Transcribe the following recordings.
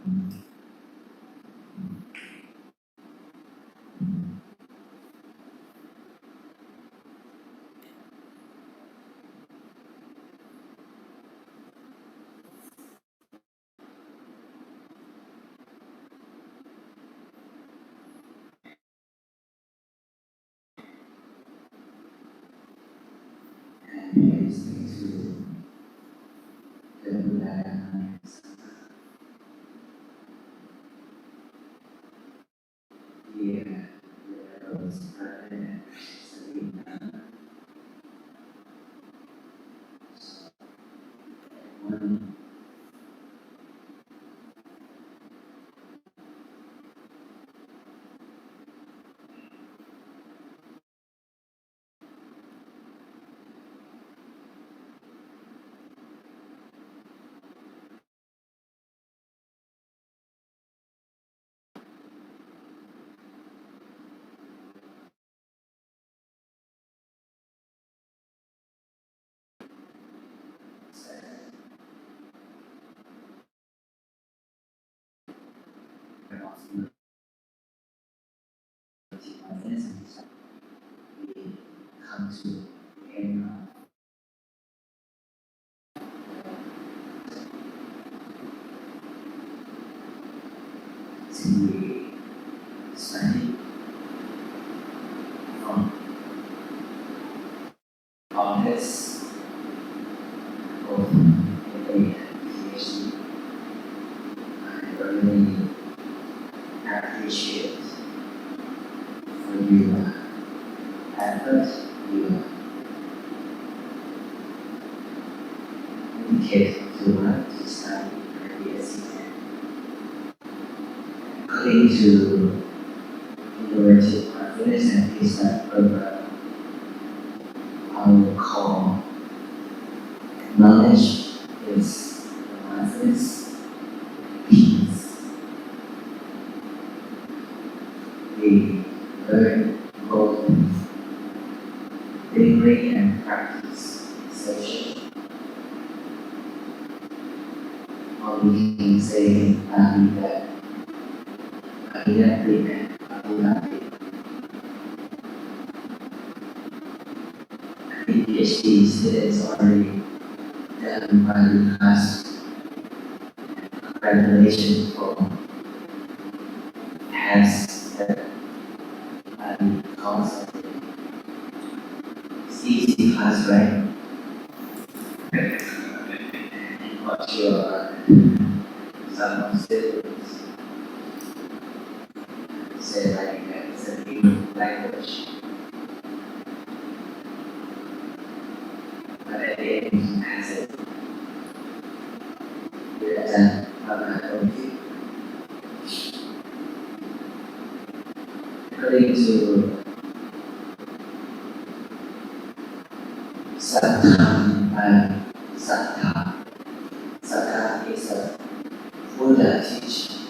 Listening to the Buddha here, those practice vinyana. One approximately we come to end simply study from August of the PhD. I really appreciate for your effort, your dedication to work, to study, and yes, according to innovative practice and research program, our core knowledge is mindfulness, peace. We learn both theory and practice session, or we can say that and PhD students already done by the class. Congratulations for has that course. It's easy class, right? What's your some students say like it's a new language, but at the end has it. According to Saddha and Saddha, Saddha is a Buddha teaching.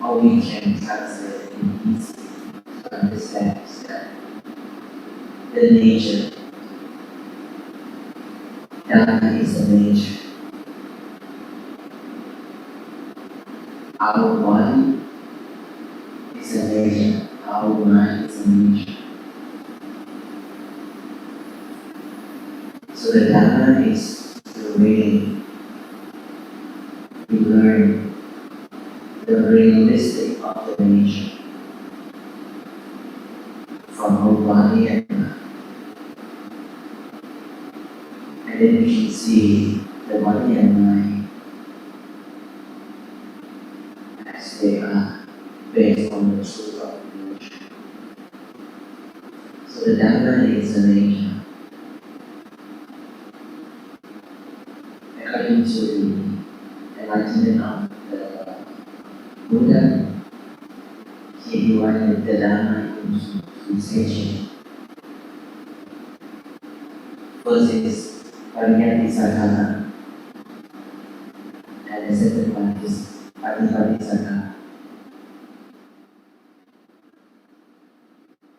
Or we can translate in easy to understand that the nature, Dhamma is a nature. Our body is a nature, our mind is a nature. So the Dhamma is the way we learn the realistic of the nature from our body and mind. And then we can see the body and mind as they are based on the truth of the nature. So the Dhamma is a nature. According to the enlightenment of the Buddha, he divided the Dhamma into three sections. First is Pariyattisakkhana, and the second one is Patipattisakkhana.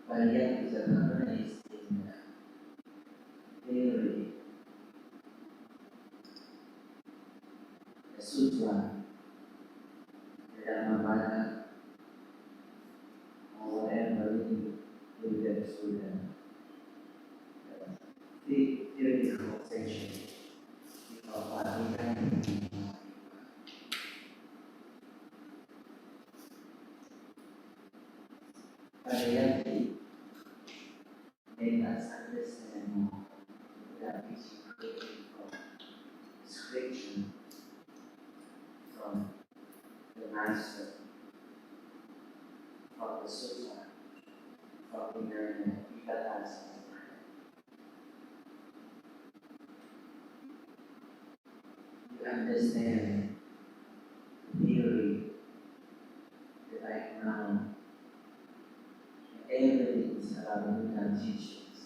Pariyattisakkhana is in the theory sutra, the Dhammapada, or whatever you get through the theoretical section of Vajrayana. Vajrayana made us understand more that which is created from scripture, from the master, from the sutra, from the VIPASSANANANA. You understand the theory, the background, and everything about the Buddha teachings.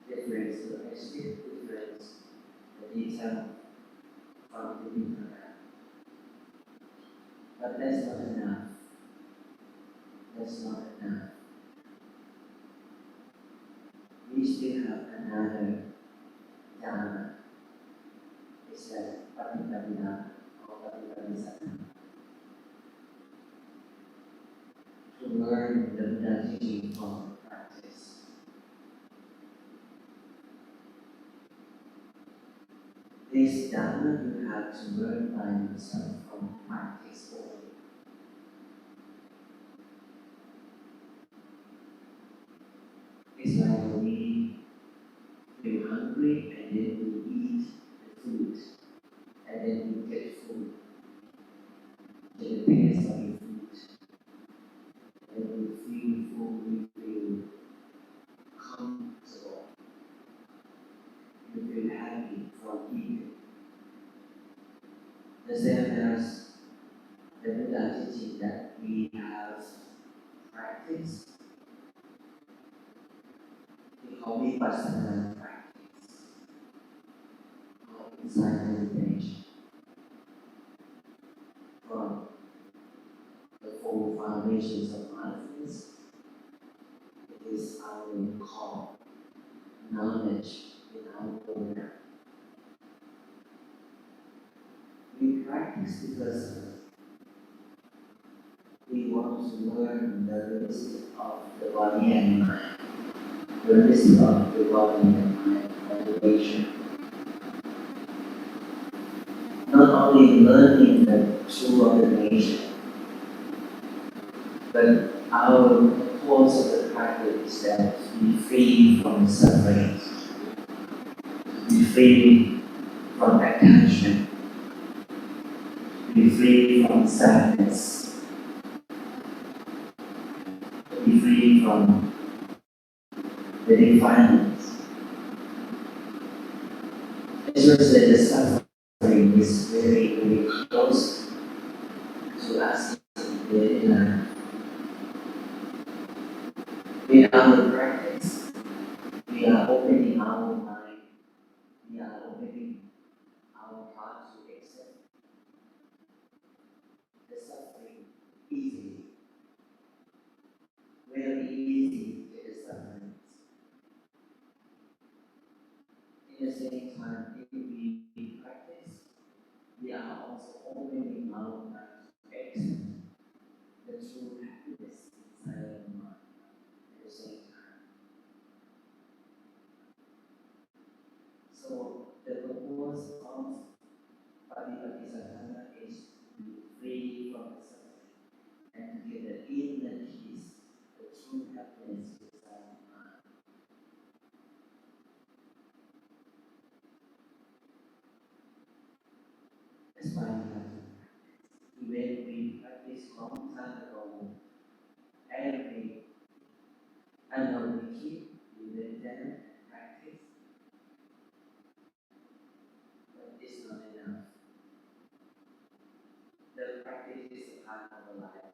Difference, the extreme difference, the detail from the VINNANA. But that's not enough. That's not enough. We still have another dhamma. It's that PANNA or VIPASSANANANA. To learn the Buddha teaching from practice. This dhamma you have to learn by yourself from practice only. It's like we feel hungry and then we eat the food, and then we get food, get the taste of the food, and we feel full, we feel comfortable, we feel happy from eating. The same as the Buddha teaching that we have practice, we call vipassana practice, or insight meditation. From the four foundations of mindfulness, it is our call, knowledge in our program. We practice because we want to learn the realism of the body and mind, the realism of the body and mind motivation. Not only learning the true observation, but our purpose of the practice is that to be free from suffering, to be free from attachment, to be free from sadness, to be free from the defilements. As you said, the suffering is very, very close to us in daily life. In our practice, we are opening our mind, we are opening our heart to accept the suffering easily, very easy to the suffering. In the same time, if we practice, we are also opening our mind to accept the true happiness inside our mind at the same time. So the purpose of Vipassana is to be free from the suffering and to get the inner peace, the true happiness inside our mind. That's why we have to practice. Even we practiced long time ago, every I know we keep doing that practice, but it's not enough. The practice is a part of our life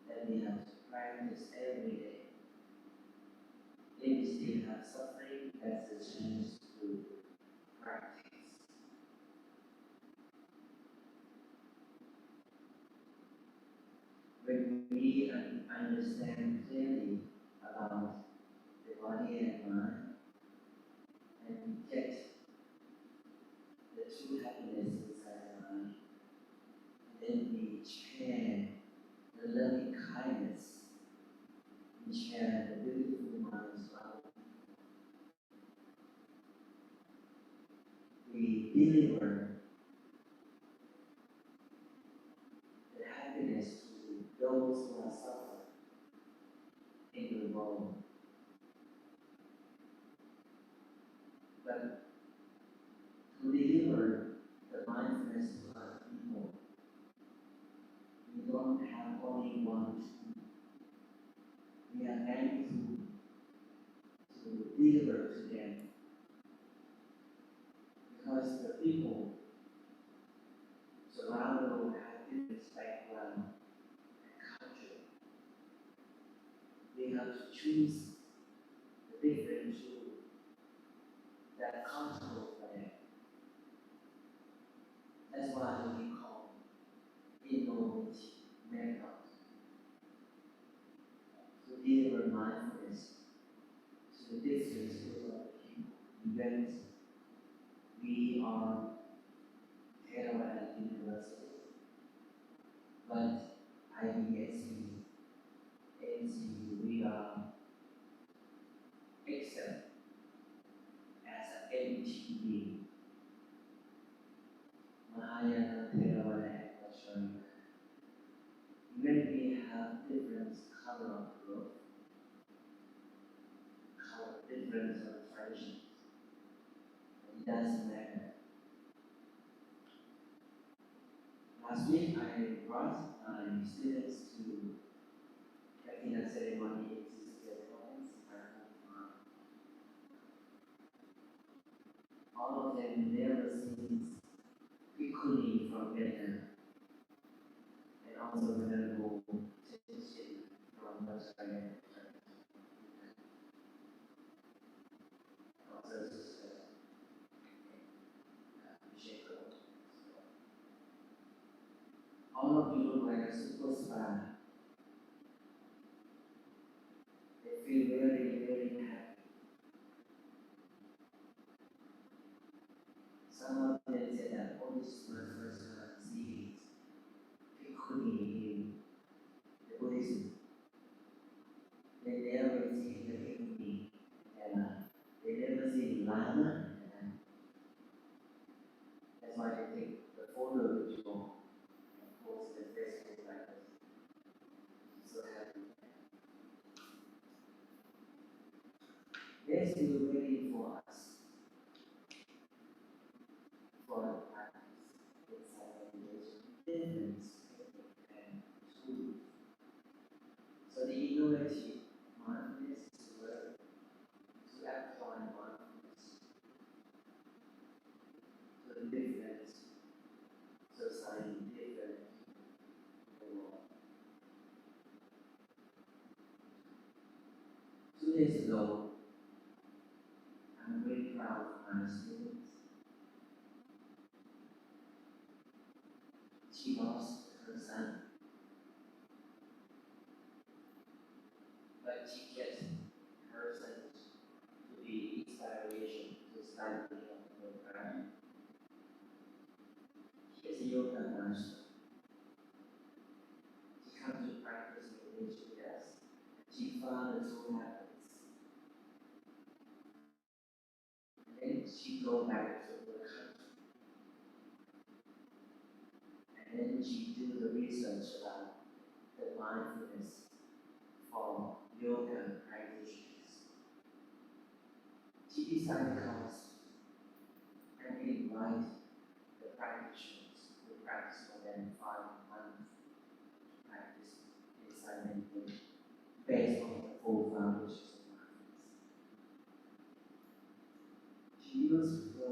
that we have to practice every day. If we still have suffering, that's a chance to practice. When we understand clearly about the body and mind, and we get deliver the happiness to those who are suffering in the world. But to deliver the mindfulness to other people, we don't have only one tool. We have many tools to deliver to them. Because the people surround the world have different background and culture. We have to choose the different tools that are comfortable for them. That's why we call innovative methods to deliver mindfulness to the different groups of people. Events. We are THERAVADA University, but IBSC, NC, we are excellent as an MTB, Mahayana, Theravada, and Vajrayana. Even we have different color of growth, different traditions, it doesn't matter. Last week I brought my students to making a ceremony in Sicily. All of them never seen equally from Vietnam, and also venerable teaching from VAJRAYANA. Also Sister Bishop. All of you look like a superstar. They feel very, very happy. Some of them said that, oh, this is my first time seeing equally in the Buddhism. They never see the equity in their life. They never see the Lama in their life. That's why they take the photo ritual and post the Facebook like this. So happy. They're still waiting for us for the practice inside meditation, difference, and tools. So the innovative mindfulness is where to apply mindfulness to the different society, different world. 2 days ago, I'm very proud of my students. She lost her son, but she gets her son to be inspiration to start the program. She is a yoga master. She comes to practice meditation with us. She found the soul habits. And then she go back to the country. And then she do the research about the mindfulness for yoga practitioners. She decided to course and invite the practitioners who practice more than 5 months to practice inside meditation based on the 4 foundations of mindfulness. She used the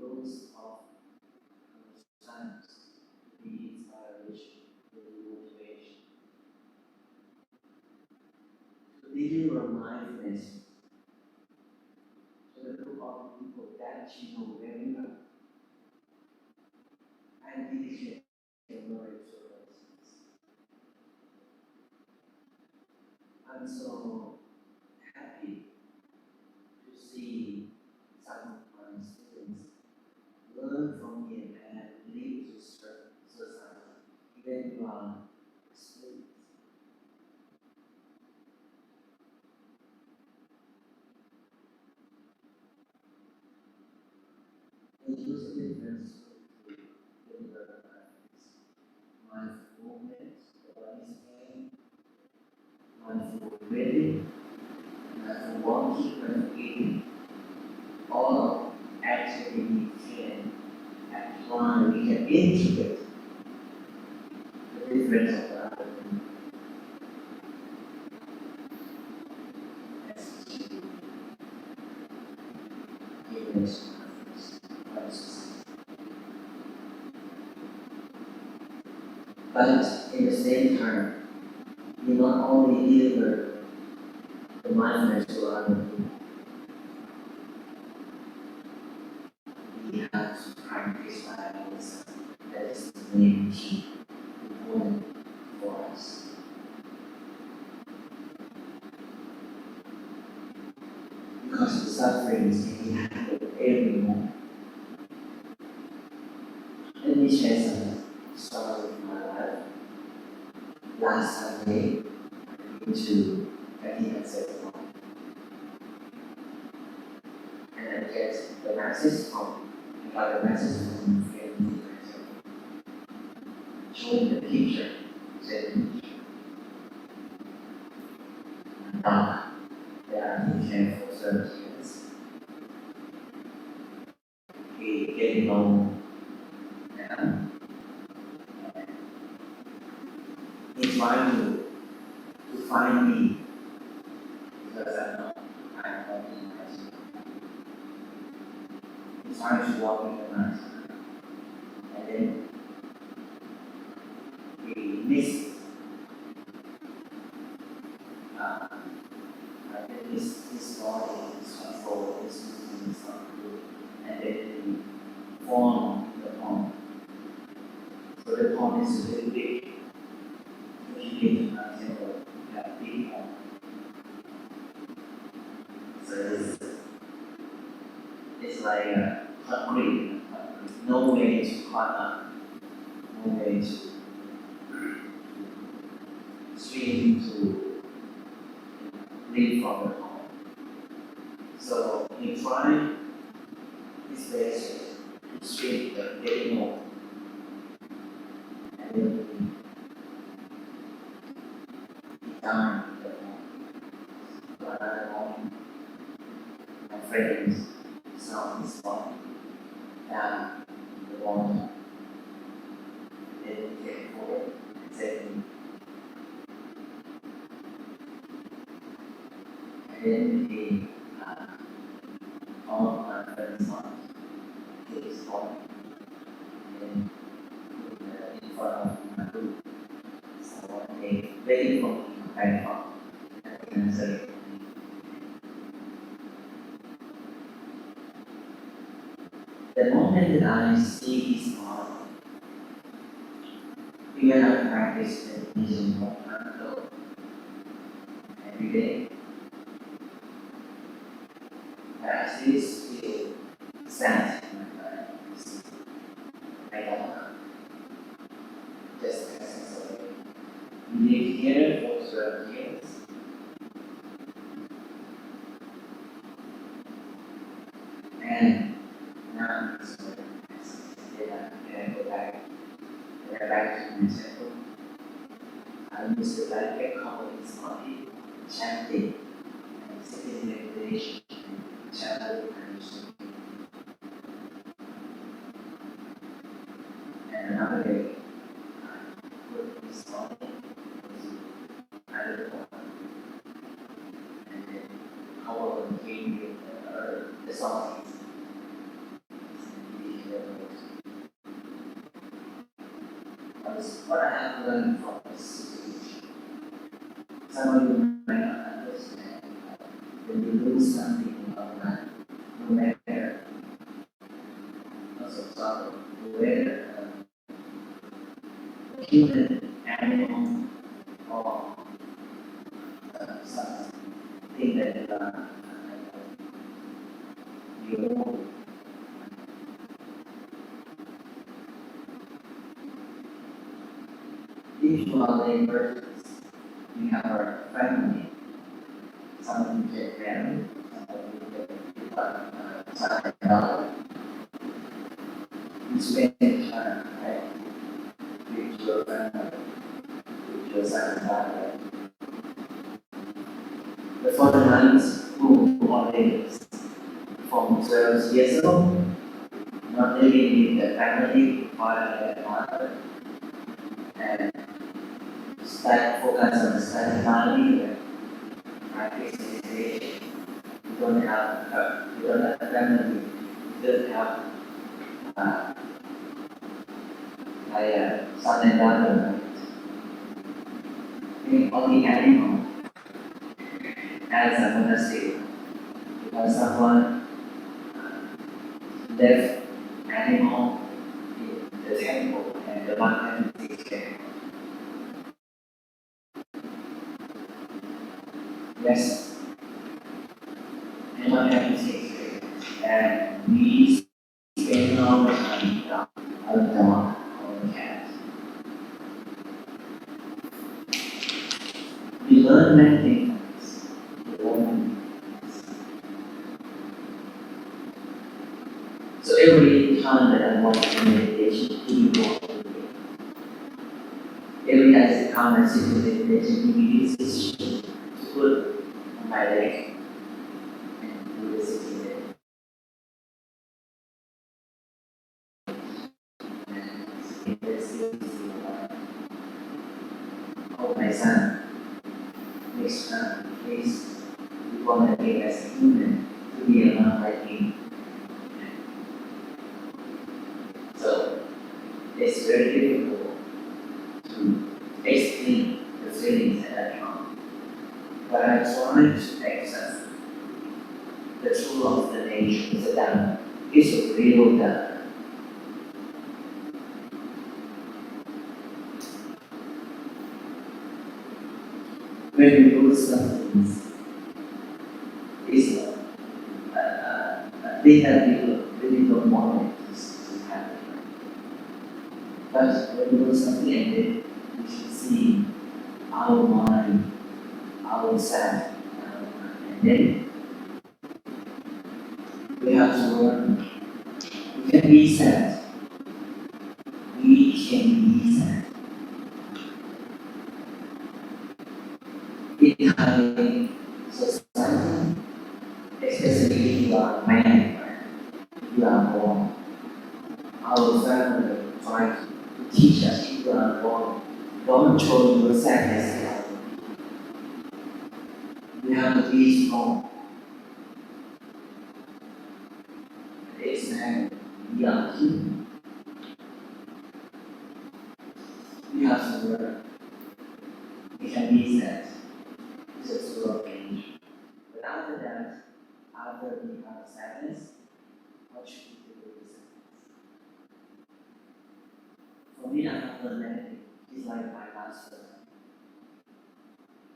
rules of science to be inspiration, to be motivation, to deliver mindfulness to the group of people that she knows very well. And diligent knowledge of us. I'm so happy to see some of my students learn from him and lead to society, even you are students. choose a difference between the mindful movement, the body scan, mindful breathing, mindful walking, mindful eating. All actually we can apply, we can integrate the difference of the other but in the same time, we not only deliver the mindfulness to other people, we have to practice by ourselves. That is the main key component for us. Because the sufferings can happen every moment. Let me share some story of my life. Last Sunday, I went to VIPASSANANANA and I get the message from, I got a message from my friend showing the picture, said the picture. Now, they are in care for 30 years. He getting old now. He's trying to find me because I'm not in my school. He's trying to walk in the night. And then we miss I think this body is controlled, this movement is not good. And then we form the pond. So the pond is a little big. If you get to my temple, you have a big pond. So it's like concrete, no way to cut up, no way to swim to leave from the pond. So he tried his best to swim, but getting more. And then he died in the pond. But another morning, my friends saw his body down in the water. Then he came forward and said, and then he called my friend's son, took his body, and put it in front of my room. So they waited for me to come back from and answer. The moment that I see his body, because I practice meditation for time ago, every day, I still feel sad in my mind. I don't know. Just passes away. We live here for 12 years. And now it's when I go back. When I back to my temple, I used to like get couple his body, chanting, and sitting in meditation, and chanting and chanting. And another day, I put his body into another water, and then cover came with the salty. What I have learned from this situation. Some of you might not understand when you lose something in your life, no matter also sorrow, no matter human, animal, or something that you if you are laborers, you have a family. Some of you get married, some of you get daughter. spend time, right, with your family, with your son and daughter. But for the nuns who already from 12 years old, not living with the family, father and mother, and start focus on study family and practice meditation. You don't have family, you don't have uh, son and daughter, right? You only animal as a monastery because someone left animal in the temple and the one can take care. Yes, anyone can take care. And we spend our time on the dog or the cat. We learn many things. We learn many things. So every time that I watch a meditation, we walk away. Every time I come and sit in meditation, give me this decision to put on my leg and do the sitting there. And let's see oh my son, next time, please, you want to be as a human to be a man like me. So it's very difficult to explain the feelings that I have. But I try to access the truth of the nature, the Dhamma. It's a real Dhamma. When you do something, it's a thing that people really don't want it to happen. But when you do something and then we should see our mind, our self, and then we have to learn. We can be sad. We can be sad. In Thai society, especially if you are man, if you are born, our family try to teach us if you are born, don't show your sadness. You have to be strong. It's man, we are human. We have to learn. We can be sad. It's a sort of change. But after that, after we have sadness, what should we do with sadness? For me, I have learned many. It's like my last term.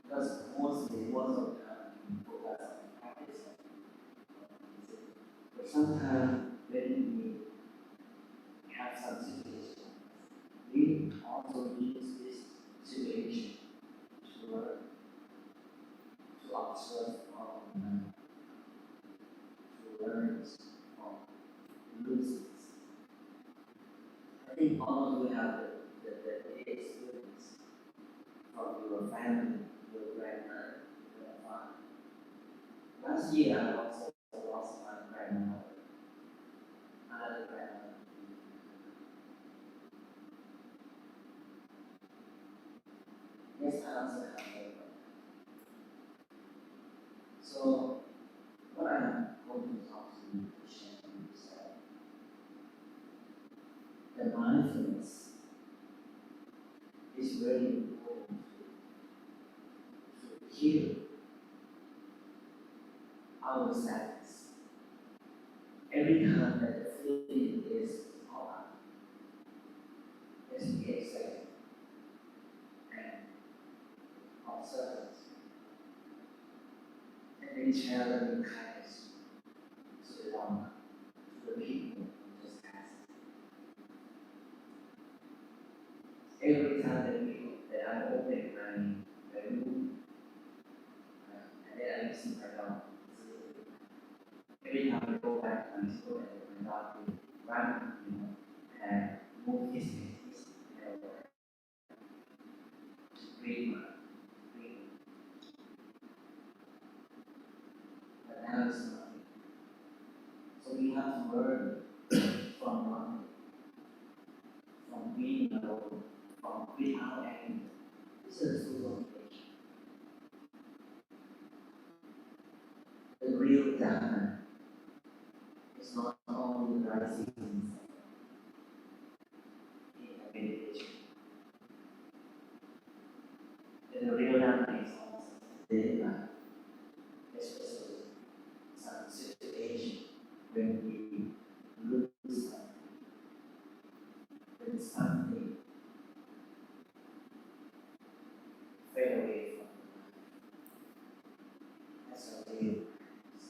Because most of the time, we focus on practice. But sometimes when we have some situation, we also use this situation to learn, to observe our mind, to learn from losing. I think all of you have the experience from your family, your grandmother, your father. Last year, I also lost my grandmother, another grandmother. Yes, I also have a grandmother. So, what I'm going to talk to you to share with you is that the mindfulness is very important to heal our sadness. Every time that the feeling is hard, let's be accepted and observe it. And then share loving kindness to the Dhamma, to the people who just ask. Every time that I'm open my room, and then I see my dog. Every time I go back to my school and my dog will run, move his hands to breathe. But now it's nothing. So we have to learn from nothing, from being alone, from without anger. This is a full of nature. The real Dhamma is not only rising in a meditation. The real Dhamma is also daily life, especially some situation when we lose something, when something fade away from us. That's a real practice.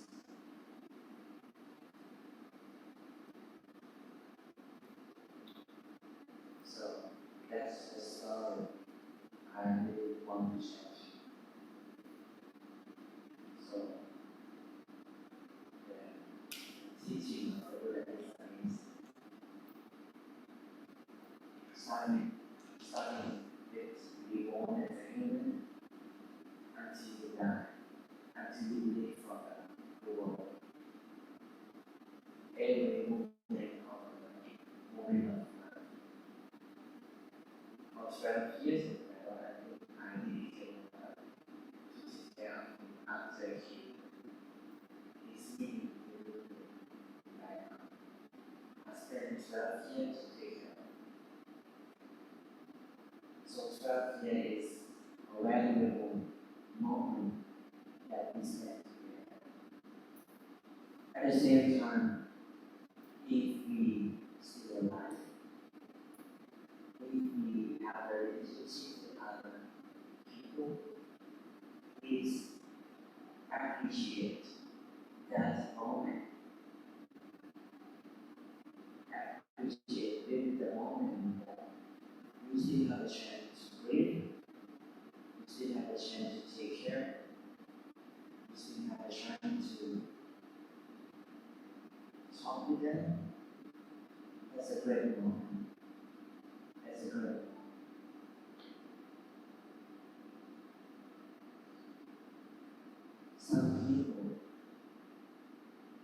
So that's the story I really want to share. So the teaching of the Buddha is starting with being born as a human until you die, until you leave from the world. Every movement of the movement of 12 years ago, I dedicated to sit down after his meeting with I spent 12 years to take care. So 12 years is a valuable moment that we spent together. At the same time, if we still alive, if we have a relationship with other people, please appreciate that moment. Appreciate the moment that we still have a chance to breathe, we still have a chance to take care, we still have a chance to talk with them. That's a great moment. That's a great moment. Some people,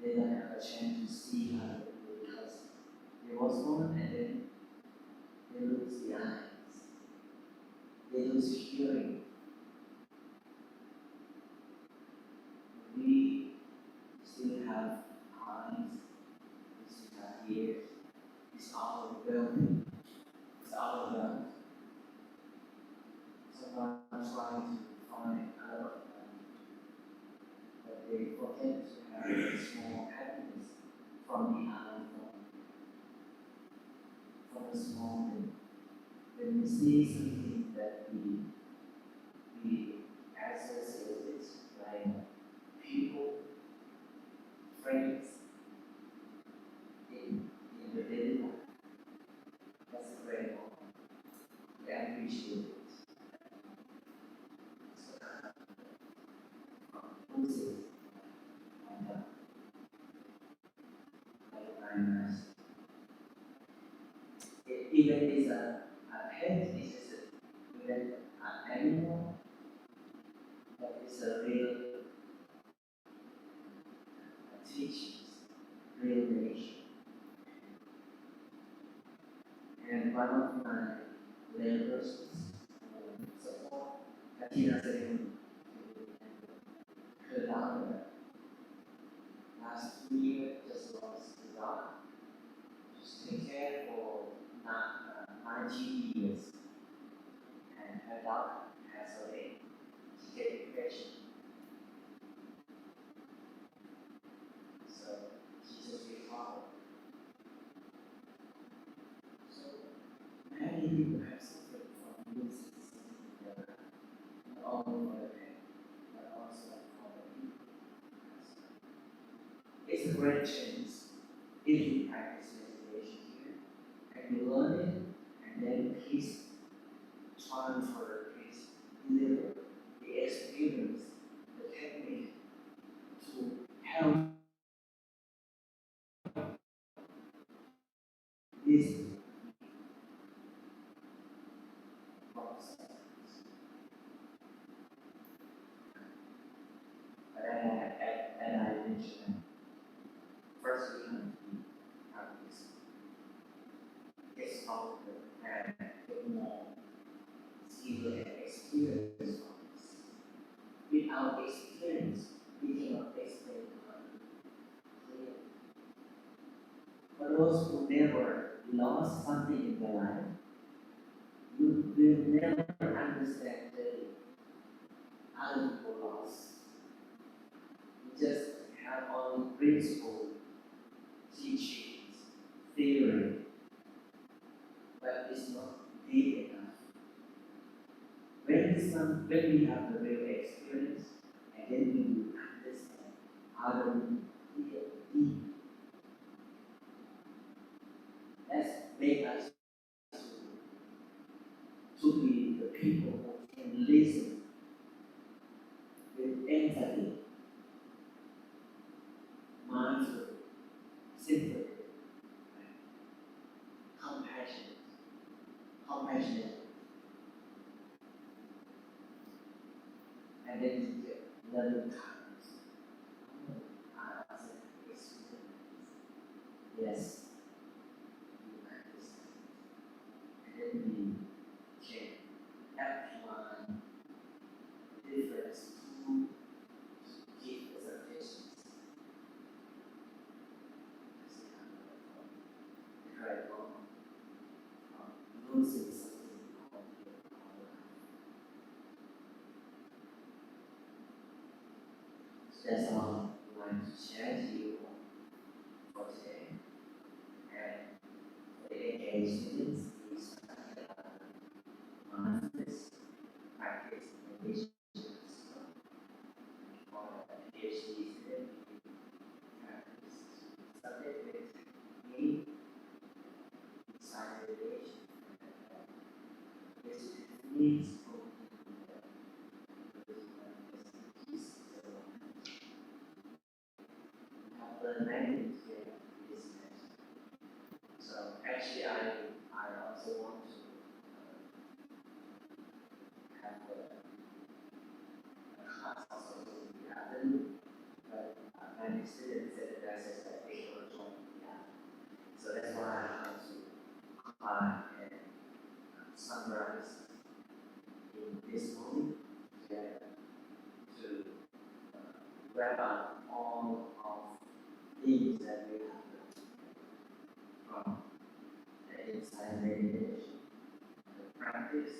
they don't have a chance to see other people because they was born and then they lose the eyes, they lose hearing. We still have eyes, we still have ears. It's our ability, it's our love. Someone trying to find out of them, but they forget to have a small happiness from the eye, from a small thing. When we see something that we associate with, like people, friends, in the daily life, that's a great moment. We appreciate it. So, who says, kindness? Even it's a pet, it's just even an animal, but it's a real teachings, real nation. And one of my neighbors support Katina Seven, her daughter, last 2 years just lost the dog. She's taken care for 19 years, and her dog has already taken depression. So she just recovered. So many people have suffered from losing something together, not only for the pet, but also for the people. It's a great chance if you practice meditation here, and you learn it, and then please transfer, please deliver the experience, the technique to help this those who never lost something in their life, you will never understand the other people lost. You just have only principle, teachings, theory, but it's not deep enough. When we have the real experience, and then we will understand other people deep. That's make us to be the people who can listen with empathy, mindful, sympathy, compassionate, and then learn kindness. I said, yes, you understand. And then we can apply difference to give presentations. Right on losing something on your life. So that's all I want to share to you for today. And for the engaged students, please mindfulness, practice meditation. For the PhD student, practice subject with me, silent meditation. This means so actually, I also want to have a class also in the afternoon, but many students said that there's expectation of joining in the afternoon. So that's why I have to compile and summarize in this moment together to wrap up all of things that we have from the inside meditation, the practice,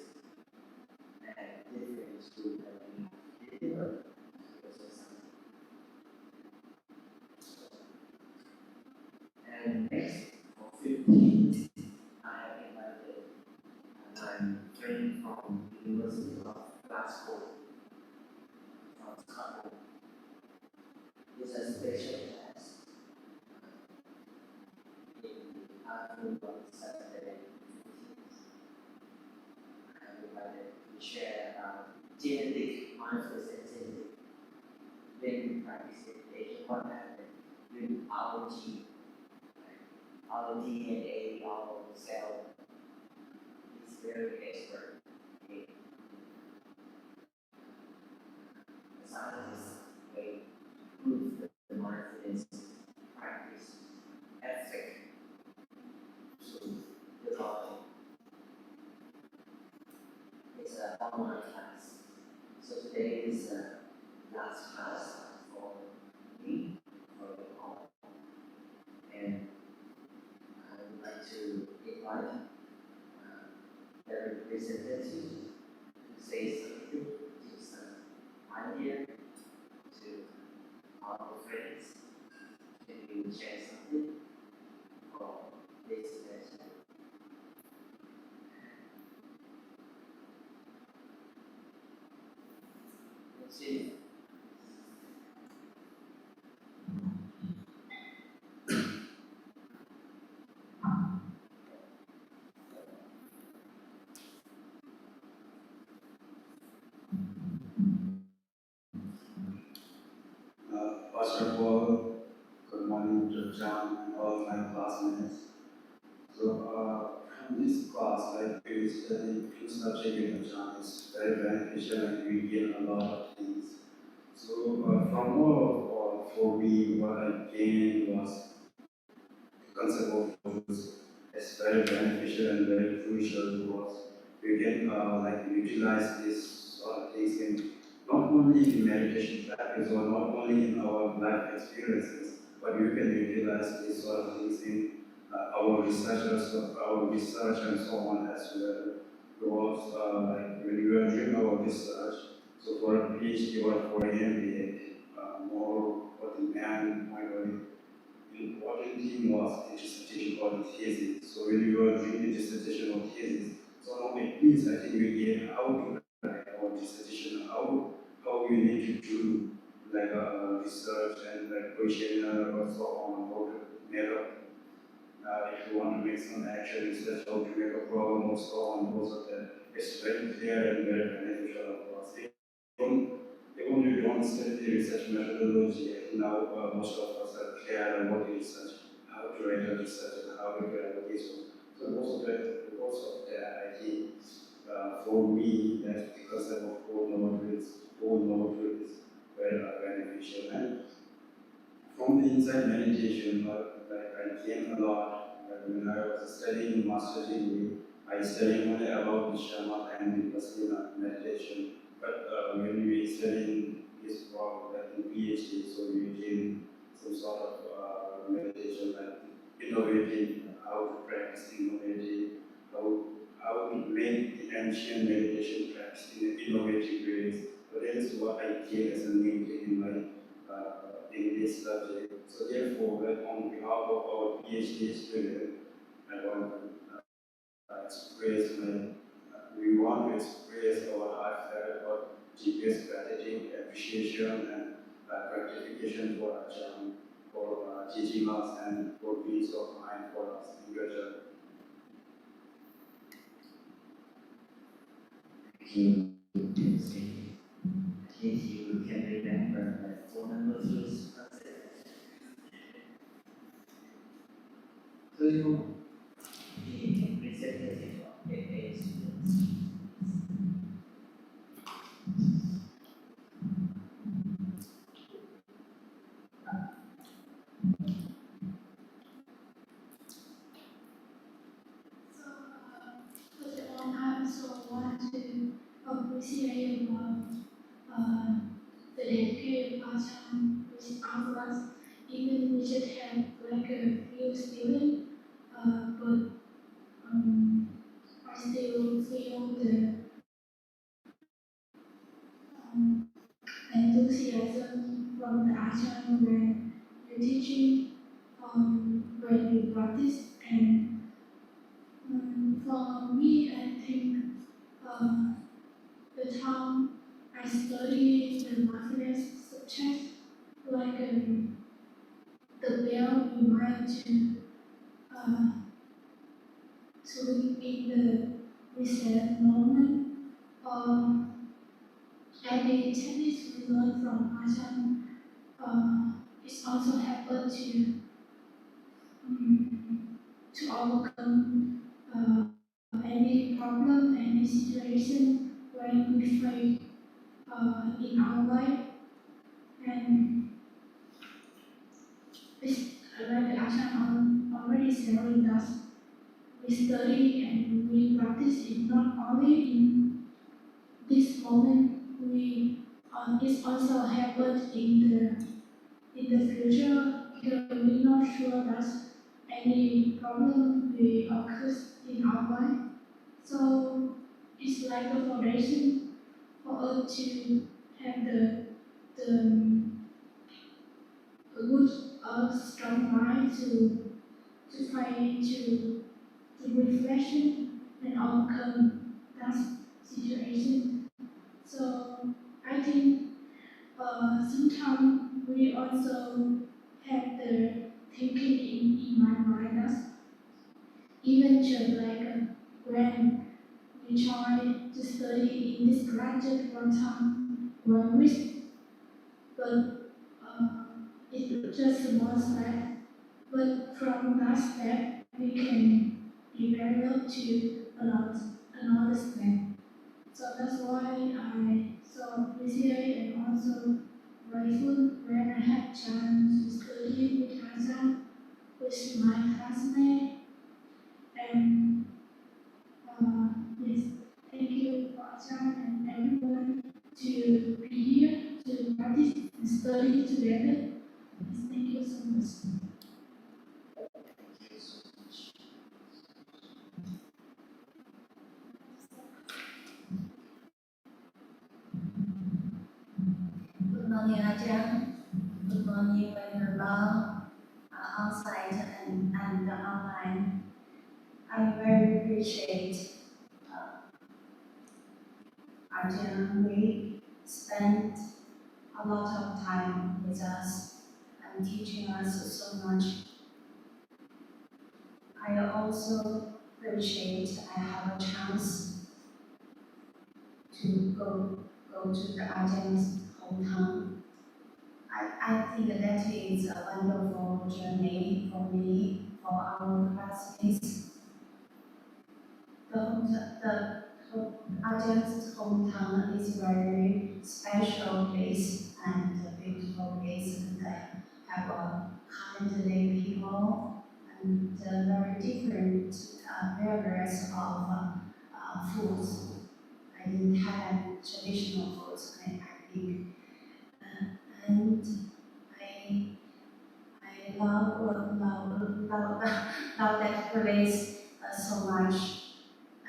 and different tools that we deliver to the society. And next, for 15th, I have invited my friend from the University of Glasgow, from Scotland. It's a special class in the afternoon on Saturday 15th. I am invited to share about genetic mindfulness and genetic. When we practice meditation, what happens with our gene, our DNA, our cell is very expert in the scientists way prove the mindfulness practice ethic to the body. It's an online class. So today is the last class for me, for you all. And I would like to invite the representative to say something, give some idea to our friends. Can you share something for this session? Let's see. First of all, good morning to John and all my classmates. So, from this class, like we study two subjects in John is very beneficial and we gain a lot of things. So, from all for me, what I gained was the concept of focus. It's very beneficial and very crucial because we can like utilize this sort of things in not only in meditation practice or not only in our life experiences, but you can utilize these sort of things in our researchers, our research and so on as well. Because like when we are doing our research, so for a PhD or for an MBA, more for the main point of view, important thing was the dissertation or the thesis. So when you are doing the dissertation or thesis, so now it means I think we get how to write our dissertation, how we need to do like research and like questionnaire or so on, how to make a if you want to make some action research, how to make a problem or so on, those of that. It's very clear and very beneficial for us. Even if you don't study the research methodology, now most of us are clear about the research, how to write a research and how to write a case. So because of that, I think for me, that because of whole knowledge is very beneficial. And from the inside meditation, like I gained a lot. When I was studying master's degree, I studied only about the shamatha and the vipassana meditation. But when we studying this work, like in PhD, so we gain some sort of meditation, like innovative, how to practice innovative, how to make the ancient meditation practice in innovative ways. So that is what I gain as a main thing in my in this subject. So therefore, like on behalf of our PhD student, I want to express we want to express our heartfelt or deepest gratitude, appreciation, and gratification for Ajahn for teaching us and for peace of mind for us in your journey. If you can remember the phone number first. So you the representative of AA students. First of all, I also want to appreciate the dedicated Ajahn with all of us. Even we just have like a few students, but I still feel the enthusiasm from the Ajahn when you teaching, when you practice, and for me, I think the time I study the mindfulness subject, like the bell remind to live in the reset moment, and the techniques we learn from Ajahn, it's also helpful to overcome any problem, any situation when we face in our life. And it's like Ajahn already sharing that we study and we practice it not only in this moment, it's also happen in the future because we're not sure that any problem will occur in our life. So it's like a foundation for us to have the a good, strong mind to fight, to reflection and overcome that situation. So I think sometimes we also have the thinking in my mind that even just like when we try to study in this graduate one time, 1 week, but it's just one step. But from that step, we can develop to another step. So that's why I so appreciate and also grateful when I had chance to study with Ajahn, with my classmate, and yes, thank you Ajahn and everyone to be here to practice and study together. Yes, thank you so much. Thank you so much. outside and online. I very appreciate Arjun. We spent a lot of time with us and teaching us so much. I also appreciate I have a chance to go to the Arjun's hometown. I think that is a wonderful journey for me, for our classmates. The Arjun's hometown is a very special place and a beautiful place, and have a kindly people and very different varieties of foods. I didn't have traditional foods, I think. And I love that place so much.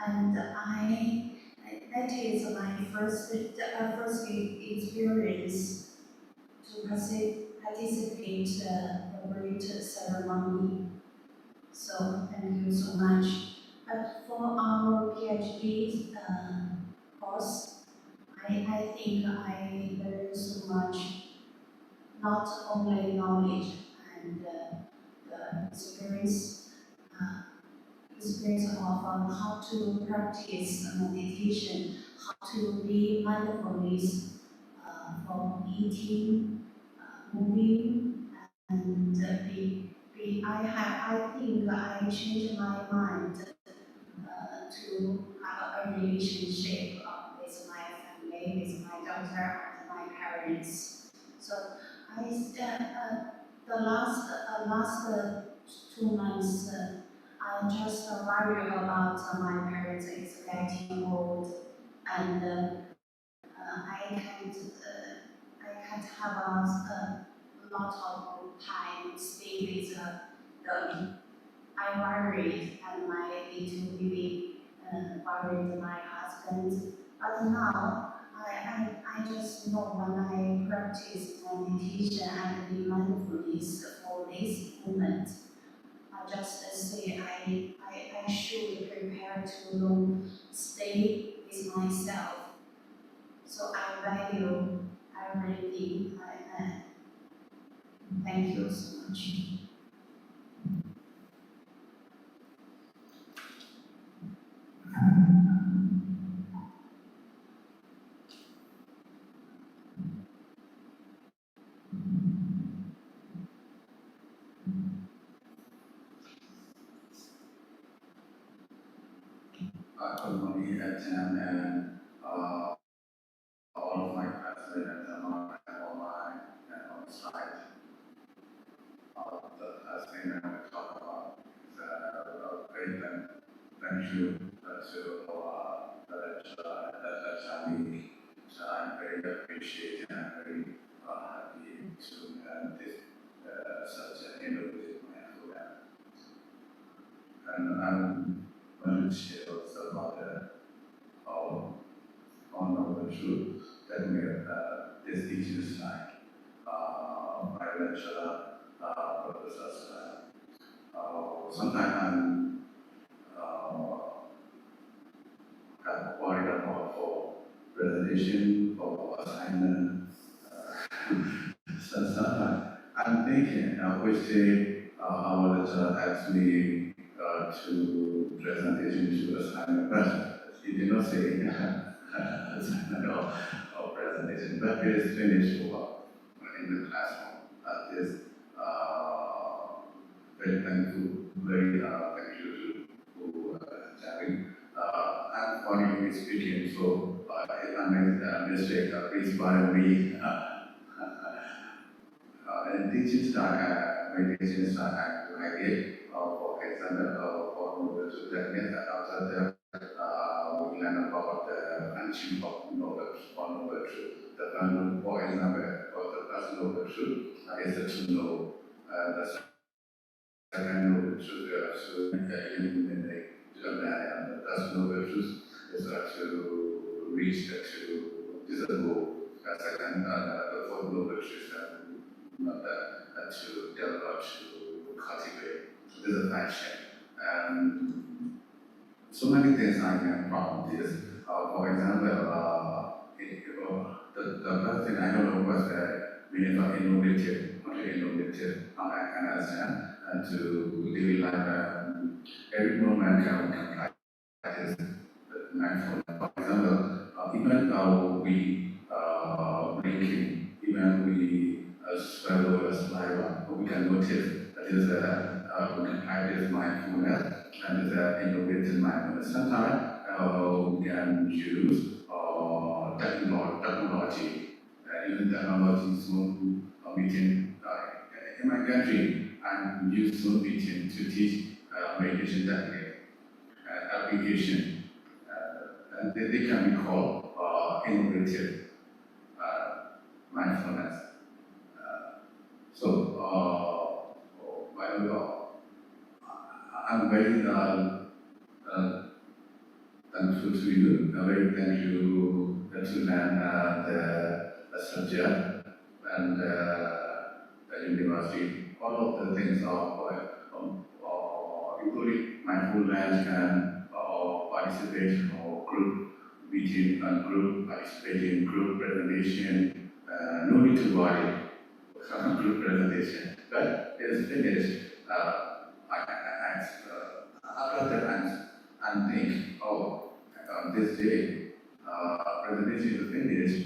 And that is my first experience to participate the great ceremony. So thank you so much. But for our PhD course, I think I learned so much, not only knowledge and the experience of how to practice meditation, how to be mindfulness for eating, moving, and I think I changed my mind to have a relationship with my family, with my daughter and my parents. So I the last 2 months I just worry about my parents is getting old, and I can't have a lot of time stay with them. I worried and my little baby worried my husband. But now I just know when I practice meditation and be mindfulness for this moment, I just say I should prepare to stay with myself. So I value everything I am. Thank you so much. Good morning, Etienne, and all of my classmates at DHAMMA and online and on site. The last thing I want to talk about is a great thank you to the Chinese. So I'm very appreciative and very happy to have this such an innovative program. And I'm going to share also about our one of the truth that we have this teacher's like my lecturer, professors. Sometimes I'm kind of worried about for presentation, for assignment. So sometimes I'm thinking which day our lecturer asked me to presentation to assignment, but he did not say assignment or presentation, but it is finished work in the classroom. That is very thankful, very thank you to Jerry. I'm funny speaking, so if I make a mistake, please pardon me. And teaching style, meditation style, like it, for example, for noble technique, after that, we learn about the function of knowledge or noble truth. The function, for example, for the first noble truth is to know the second noble truth is to eliminate the man, and the third noble truth is to reach to disable the second, the fourth noble truth. To develop, to cultivate. dissatisfaction. So many things I can from this. For example, the first thing I don't know was meaning of innovative, not innovative, I can understand, and to live like every moment can practice mindfulness. For example, even we blinking, even we swallow a saliva, we can notice that is we can practice mindfulness and is innovative mindfulness. Sometimes we can use technology, even technology Zoom meeting. In my country, I use Zoom meeting to teach meditation technique application. And they can be called innovative mindfulness. By the way, I'm very thankful to you. I'm very thankful to learn the subject and the university. All of the things are including mindfulness and participation or group meeting and group participation, group presentation. No need to worry about group presentation. But it's finished. After that, and think, oh, this day presentation is finished.